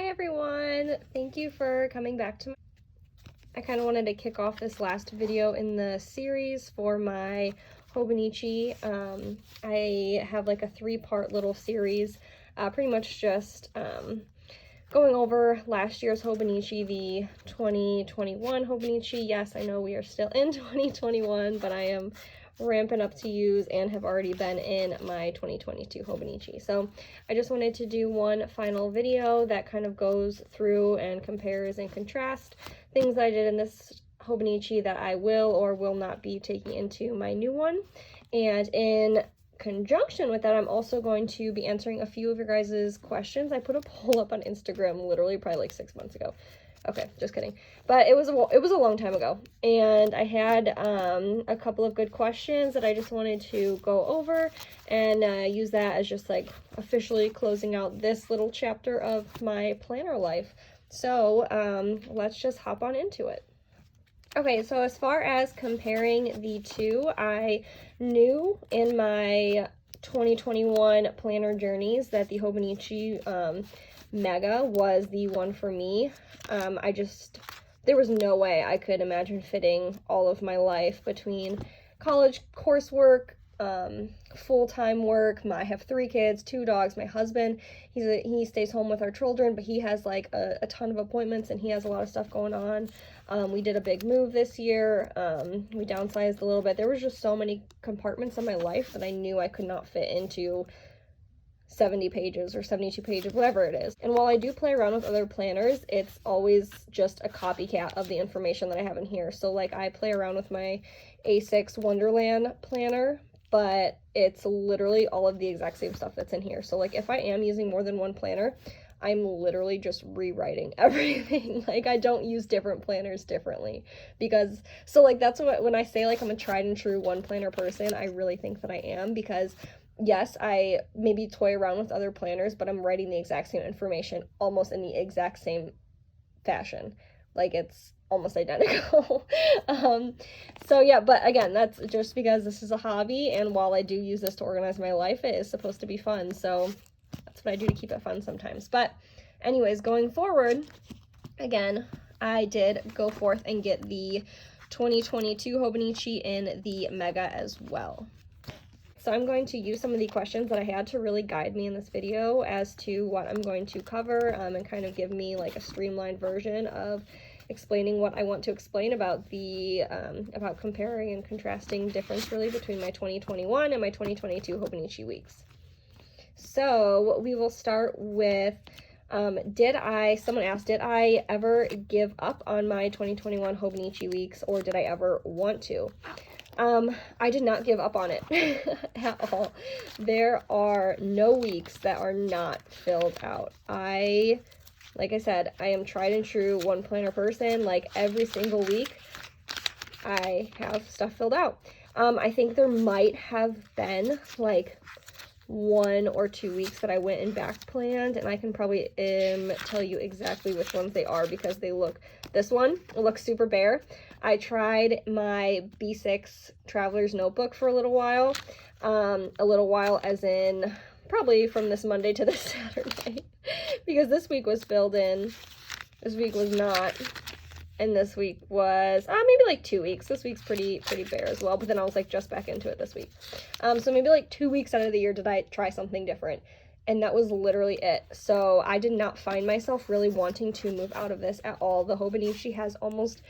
Hi everyone, thank you for coming back to I kind of wanted to kick off this last video in the series for my Hobonichi. I have like a 3-part little series, pretty much just going over last year's Hobonichi, the 2021 Hobonichi. Yes, I know we are still in 2021, but I am ramping up to use and have already been in my 2022 Hobonichi. So I just wanted to do one final video that kind of goes through and compares and contrasts things that I did in this Hobonichi that I will or will not be taking into my new one. And in conjunction with that, I'm also going to be answering a few of your guys' questions. I put a poll up on Instagram literally probably like 6 months ago. Okay, just kidding. But it was a long time ago, and I had a couple of good questions that I just wanted to go over and use that as just like officially closing out this little chapter of my planner life. So let's just hop on into it. Okay, so as far as comparing the two, I knew in my 2021 planner journeys that the Hobonichi Mega was the one for me. There was no way I could imagine fitting all of my life between college coursework, full-time work. I have 3 kids, 2 dogs. My husband, he stays home with our children, but he has like a ton of appointments and he has a lot of stuff going on. We did a big move this year. We downsized a little bit. There was just so many compartments in my life that I knew I could not fit into 70 pages or 72 pages, whatever it is. And while I do play around with other planners, it's always just a copycat of the information that I have in here. So like I play around with my A6 Wonderland planner, but it's literally all of the exact same stuff that's in here. So like if I am using more than one planner, I'm literally just rewriting everything. Like I don't use different planners differently because, so like that's what, when I say like I'm a tried and true one planner person, I really think that I am, because yes, I maybe toy around with other planners, but I'm writing the exact same information almost in the exact same fashion. Like it's almost identical. So yeah, but again, that's just because this is a hobby, and while I do use this to organize my life, it is supposed to be fun. So that's what I do to keep it fun sometimes. But anyways, going forward, again, I did go forth and get the 2022 Hobonichi in the Mega as well. So I'm going to use some of the questions that I had to really guide me in this video as to what I'm going to cover, and kind of give me like a streamlined version of explaining what I want to explain about the about comparing and contrasting difference really between my 2021 and my 2022 Hobonichi weeks. So we will start with someone asked, did I ever give up on my 2021 Hobonichi weeks, or did I ever want to? I did not give up on it at all. There are no weeks that are not filled out. Like I said, I am tried and true one planner person. Like every single week, I have stuff filled out. I think there might have been like 1 or 2 weeks that I went and back planned, and I can probably tell you exactly which ones they are because they look, this one, it looks super bare. I tried my B6 Traveler's Notebook for a little while as in probably from this Monday to this Saturday, because this week was filled in, this week was not, and this week was maybe like 2 weeks. This week's pretty bare as well, but then I was like just back into it this week. So maybe like 2 weeks out of the year did I try something different, and that was literally it. So I did not find myself really wanting to move out of this at all. The Hobonichi has almost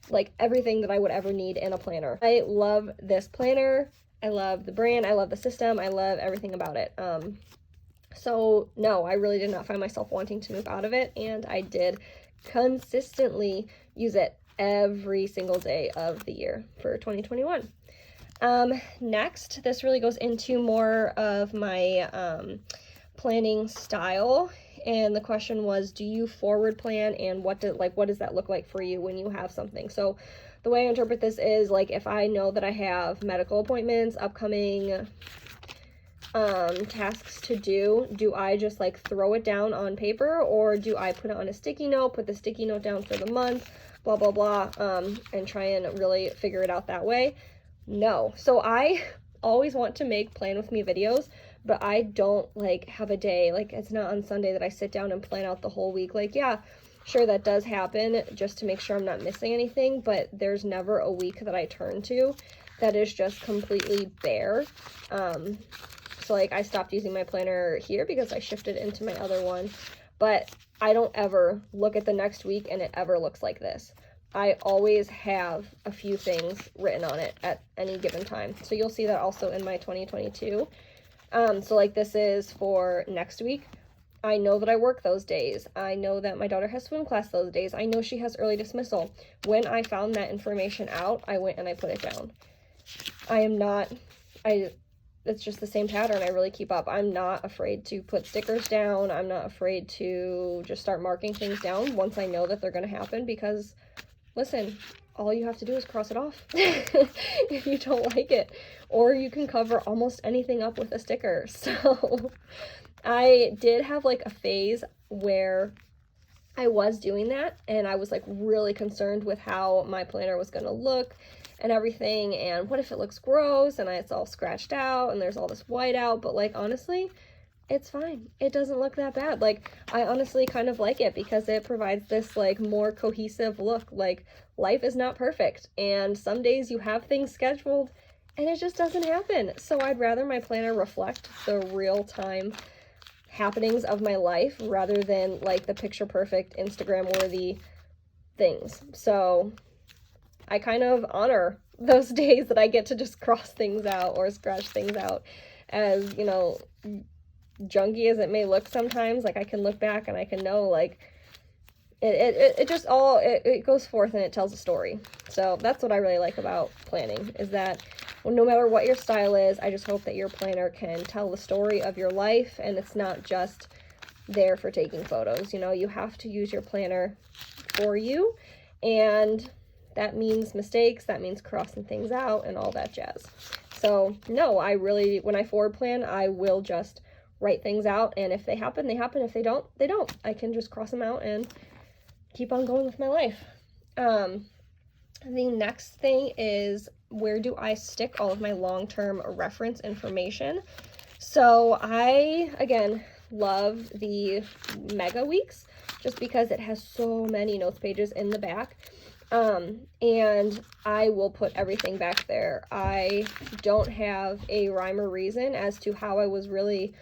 like everything that I would ever need in a planner. I love this planner. I love the brand. I love the system. I love everything about it. So no, I really did not find myself wanting to move out of it, and I did consistently use it every single day of the year for 2021. Next, this really goes into more of my planning style, and the question was, do you forward plan, and what does that look like for you when you have something? So the way I interpret this is like, if I know that I have medical appointments, upcoming tasks to do I just like throw it down on paper, or do I put it on a sticky note, put the sticky note down for the month, blah blah blah, and try and really figure it out that way? No. So I always want to make plan with me videos, but I don't like have a day, like it's not on Sunday that I sit down and plan out the whole week. Like, yeah, sure, that does happen just to make sure I'm not missing anything, but there's never a week that I turn to that is just completely bare. So like I stopped using my planner here because I shifted into my other one, but I don't ever look at the next week and it ever looks like this. I always have a few things written on it at any given time. So you'll see that also in my 2022. So like this is for next week. I know that I work those days. I know that my daughter has swim class those days. I know she has early dismissal. When I found that information out, I went and I put it down. It's just the same pattern. I really keep up. I'm not afraid to put stickers down. I'm not afraid to just start marking things down once I know that they're going to happen, because listen, all you have to do is cross it off if you don't like it, or you can cover almost anything up with a sticker. So I did have like a phase where I was doing that, and I was like really concerned with how my planner was going to look and everything, and what if it looks gross and it's all scratched out and there's all this white out. But like, honestly, it's fine. It doesn't look that bad. Like, I honestly kind of like it because it provides this like more cohesive look. Like, life is not perfect, and some days you have things scheduled and it just doesn't happen. So I'd rather my planner reflect the real time happenings of my life rather than like the picture perfect Instagram worthy things. So I kind of honor those days that I get to just cross things out or scratch things out. As, you know, junky as it may look sometimes, like I can look back and I can know like it goes forth and it tells a story. So that's what I really like about planning, is that no matter what your style is, I just hope that your planner can tell the story of your life, and it's not just there for taking photos. You know, you have to use your planner for you, and that means mistakes, that means crossing things out and all that jazz. So no, I really, when I forward plan, I will just write things out, and if they happen, they happen. If they don't, they don't. I can just cross them out and keep on going with my life. The next thing is, where do I stick all of my long-term reference information? So I, again, love the Mega Weeks just because it has so many notes pages in the back. And I will put everything back there. I don't have a rhyme or reason as to how I was really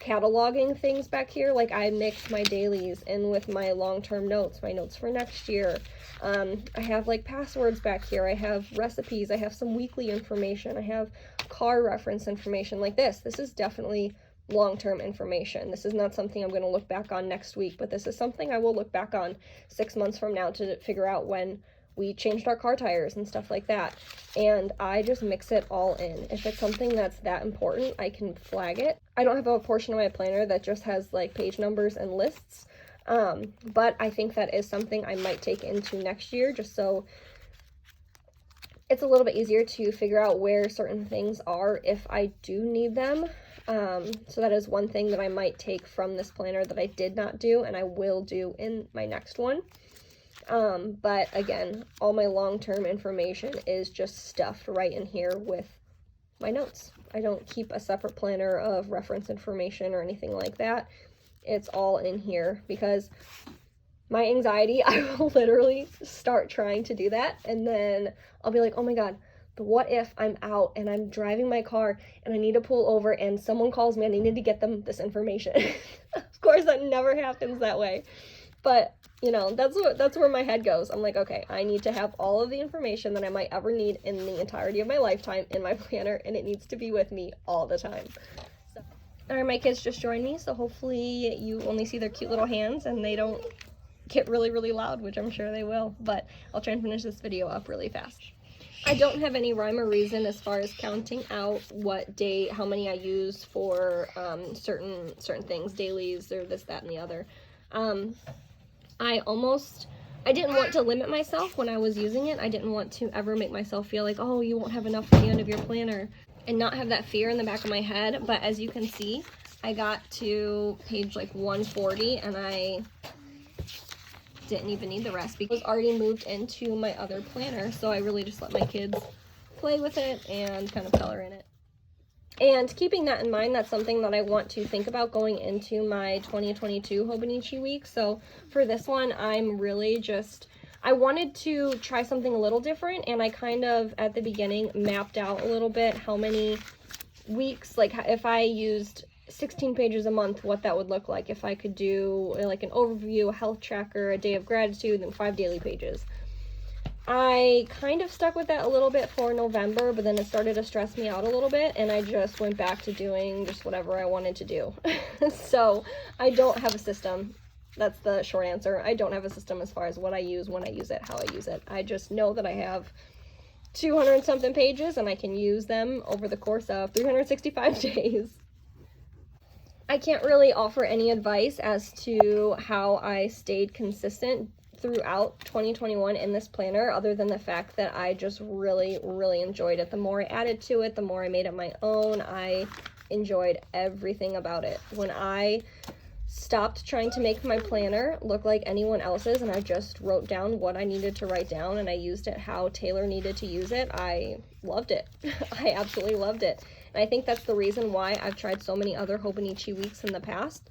cataloging things back here. Like, I mixed my dailies in with my long-term notes, my notes for next year. I have like passwords back here. I have recipes. I have some weekly information. I have car reference information. Like this is definitely long-term information. This is not something I'm going to look back on next week, but this is something I will look back on 6 months from now to figure out when we changed our car tires and stuff like that. And I just mix it all in. If it's something that's that important, I can flag it. I don't have a portion of my planner that just has like page numbers and lists, but I think that is something I might take into next year, just so it's a little bit easier to figure out where certain things are if I do need them. So that is one thing that I might take from this planner that I did not do, and I will do in my next one. But again, all my long-term information is just stuffed right in here with my notes. I don't keep a separate planner of reference information or anything like that. It's all in here because my anxiety, I will literally start trying to do that, and then I'll be like, oh my god, but what if I'm out and I'm driving my car and I need to pull over and someone calls me and I need to get them this information. Of course, that never happens that way. But, you know, that's where my head goes. I'm like, okay, I need to have all of the information that I might ever need in the entirety of my lifetime in my planner, and it needs to be with me all the time. So, all right, my kids just joined me, so hopefully you only see their cute little hands and they don't get really, really loud, which I'm sure they will. But I'll try and finish this video up really fast. I don't have any rhyme or reason as far as counting out what day, how many I use for certain things, dailies or this, that, and the other. I didn't want to limit myself when I was using it. I didn't want to ever make myself feel like, oh, you won't have enough at the end of your planner, and not have that fear in the back of my head. But as you can see, I got to page like 140 and I didn't even need the rest because it was already moved into my other planner. So I really just let my kids play with it and kind of color in it. And keeping that in mind, that's something that I want to think about going into my 2022 Hobonichi week. So for this one, I'm really just, I wanted to try something a little different, and I kind of, at the beginning, mapped out a little bit how many weeks, like if I used 16 pages a month, what that would look like if I could do like an overview, a health tracker, a day of gratitude, and 5 daily pages. I kind of stuck with that a little bit for November, but then it started to stress me out a little bit, and I just went back to doing just whatever I wanted to do. So I don't have a system. That's the short answer. I don't have a system as far as what I use, when I use it, how I use it. I just know that I have 200 something pages, and I can use them over the course of 365 days. I can't really offer any advice as to how I stayed consistent throughout 2021 in this planner, other than the fact that I just really enjoyed it. The more I added to it, the more I made it my own. I enjoyed everything about it. When I stopped trying to make my planner look like anyone else's, and I just wrote down what I needed to write down, and I used it how Taylor needed to use it, I loved it. I absolutely loved it. And I think that's the reason why I've tried so many other Hobonichi weeks in the past.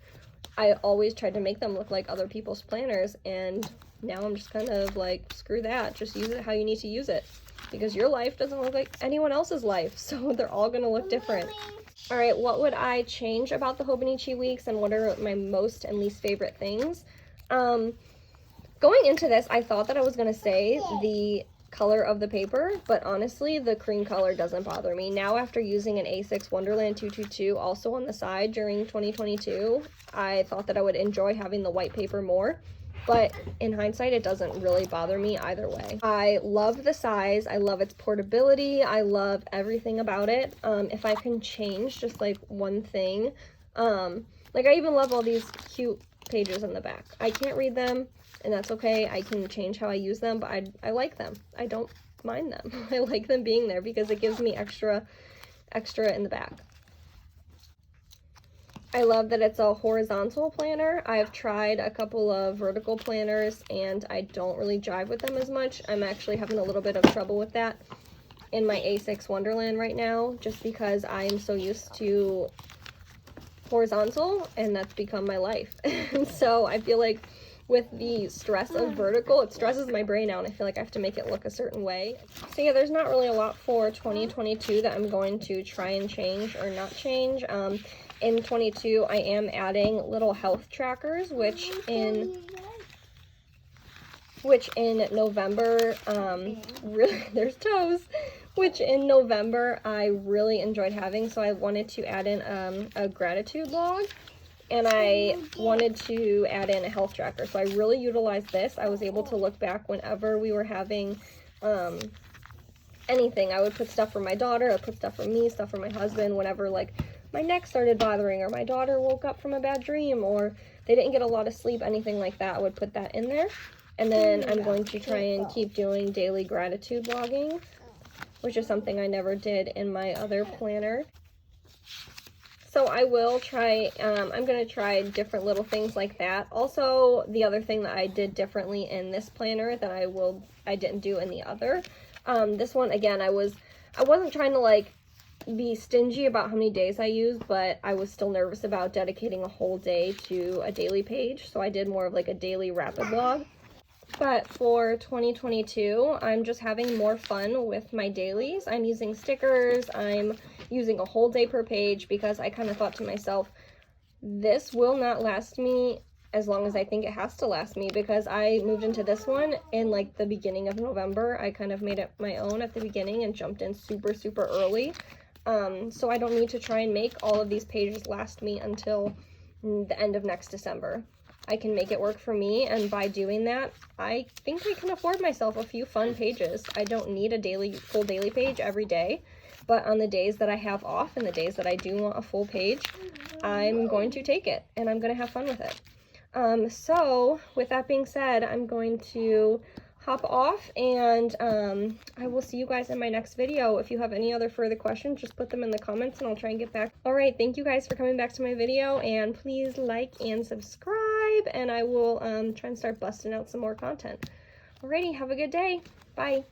I always tried to make them look like other people's planners, and now I'm just kind of like, screw that, just use it how you need to use it, because your life doesn't look like anyone else's life, so they're all gonna look different. All right, what would I change about the Hobonichi weeks, and what are my most and least favorite things? Going into this, I thought that I was gonna say the color of the paper, but honestly, the cream color doesn't bother me. Now, after using an A6 Wonderland 222 also on the side during 2022, I thought that I would enjoy having the white paper more. But in hindsight, it doesn't really bother me either way. I love the size. I love its portability. I love everything about it. If I can change just like one thing, like I even love all these cute pages in the back. I can't read them, and that's okay. I can change how I use them, but I like them. I don't mind them. I like them being there because it gives me extra in the back. I love that it's a horizontal planner. I've tried a couple of vertical planners, and I don't really jive with them as much. I'm actually having a little bit of trouble with that in my A6 Wonderland right now, just because I am so used to horizontal, and that's become my life. And so I feel like with the stress of vertical, it stresses my brain out, and I feel like I have to make it look a certain way. So yeah, there's not really a lot for 2022 that I'm going to try and change or not change. In 22, I am adding little health trackers, which in November, really, there's toes, which in November I really enjoyed having, so I wanted to add in a gratitude log, and I wanted to add in a health tracker, so I really utilized this. I was able to look back whenever we were having anything. I would put stuff for my daughter, I would put stuff for me, stuff for my husband, whenever like my neck started bothering, or my daughter woke up from a bad dream, or they didn't get a lot of sleep, anything like that, I would put that in there. And then I'm going to try and keep doing daily gratitude logging, which is something I never did in my other planner. So I will try, I'm going to try different little things like that. Also, the other thing that I did differently in this planner that I didn't do in the other, this one, again, I wasn't trying to like be stingy about how many days I used, but I was still nervous about dedicating a whole day to a daily page, so I did more of like a daily rapid log. But for 2022, I'm just having more fun with my dailies. I'm using stickers, I'm using a whole day per page, because I kind of thought to myself, this will not last me as long as I think it has to last me, because I moved into this one in like the beginning of November. I kind of made it my own at the beginning and jumped in super early. So I don't need to try and make all of these pages last me until the end of next December. I can make it work for me, and by doing that, I think I can afford myself a few fun pages. I don't need a full daily page every day, but on the days that I have off and the days that I do want a full page, I'm going to take it, and I'm going to have fun with it. So with that being said, I'm going to hop off, and I will see you guys in my next video. If you have any other further questions, just put them in the comments and I'll try and get back. All right, thank you guys for coming back to my video, and please like and subscribe, and I will try and start busting out some more content. Alrighty, have a good day. Bye.